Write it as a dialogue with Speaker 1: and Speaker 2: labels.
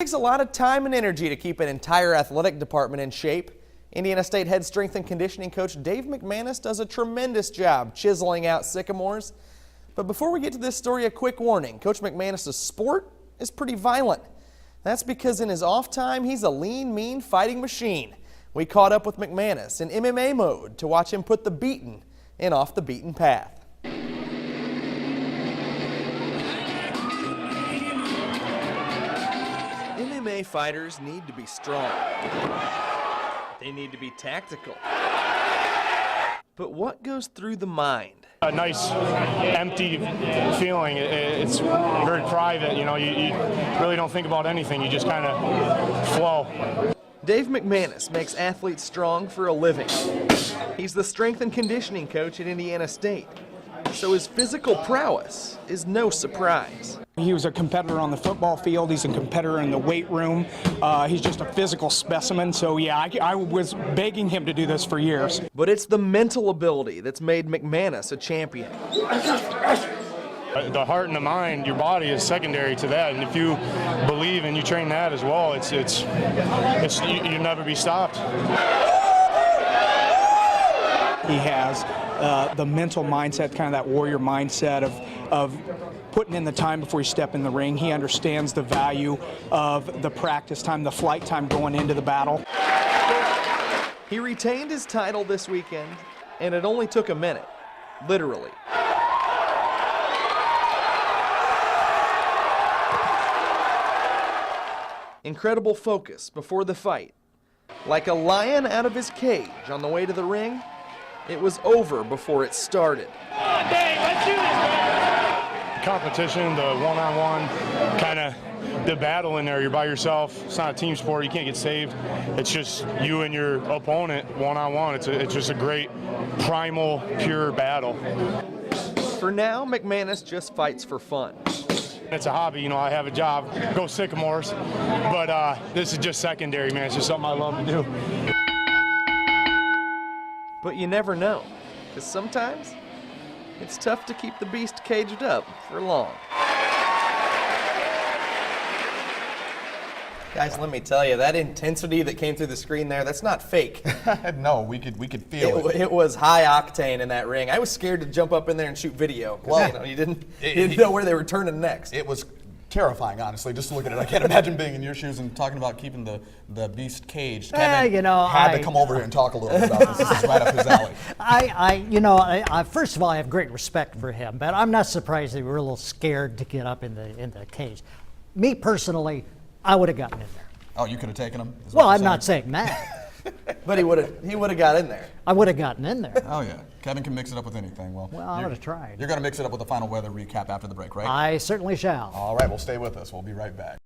Speaker 1: Takes a lot of time and energy to keep an entire athletic department in shape. Indiana State head strength and conditioning coach Dave McManus does a tremendous job chiseling out Sycamores. But before we get to this story, a quick warning. Coach McManus' sport is pretty violent. That's because in his off time, he's a lean, mean fighting machine. We caught up with McManus in MMA mode to watch him put the beaten in off the beaten path. MMA fighters need to be strong. They need to be tactical. But what goes through the mind?
Speaker 2: A nice, empty feeling. It's very private, you know, you really don't think about anything. You just kind of flow.
Speaker 1: Dave McManus makes athletes strong for a living. He's the strength and conditioning coach at Indiana State, so his physical prowess is no surprise.
Speaker 3: He was a competitor on the football field. He's a competitor in the weight room. He's just a physical specimen. So yeah, I was begging him to do this for years.
Speaker 1: But it's the mental ability that's made McManus a champion.
Speaker 2: The heart and the mind, your body is secondary to that. And if you believe and you train that as well, you'll never be stopped.
Speaker 3: He has the mental mindset, kind of that warrior mindset of putting in the time before you step in the ring. He understands the value of the practice time, the flight time going into the battle.
Speaker 1: He retained his title this weekend, and it only took a minute, literally. Incredible focus before the fight. Like a lion out of his cage on the way to the ring, it was over before it started.
Speaker 2: Oh, dang, let's do this, man. Competition, the one-on-one, kind of the battle in there. You're by yourself. It's not a team sport. You can't get saved. It's just you and your opponent one-on-one. It's just a great, primal, pure battle.
Speaker 1: For now, McManus just fights for fun.
Speaker 2: It's a hobby, you know, I have a job, go Sycamores, but this is just secondary, man. It's just something I love to do.
Speaker 1: But you never know, because sometimes it's tough to keep the beast caged up for long. Guys, let me tell you, that intensity that came through the screen there, that's not fake.
Speaker 4: No, we could feel it.
Speaker 1: It was high octane in that ring. I was scared to jump up in there and shoot video. Well, you didn't know where they were turning next.
Speaker 4: It was terrifying, honestly, just to look at it. I can't imagine being in your shoes and talking about keeping the beast caged. Kevin had to come over here and talk a little bit about this. This is right up his alley.
Speaker 5: First of all, I have great respect for him, but I'm not surprised they were a little scared to get up in the cage. Me personally, I would have gotten in there.
Speaker 4: Oh, you could have taken him?
Speaker 5: Well, I'm not saying that.
Speaker 1: But he would have got in there.
Speaker 5: I would have gotten in there.
Speaker 4: Oh, yeah. Kevin can mix it up with anything. Well,
Speaker 5: I would have tried.
Speaker 4: You're going to mix it up with the final weather recap after the break, right?
Speaker 5: I certainly shall.
Speaker 4: All right, well, stay with us. We'll be right back.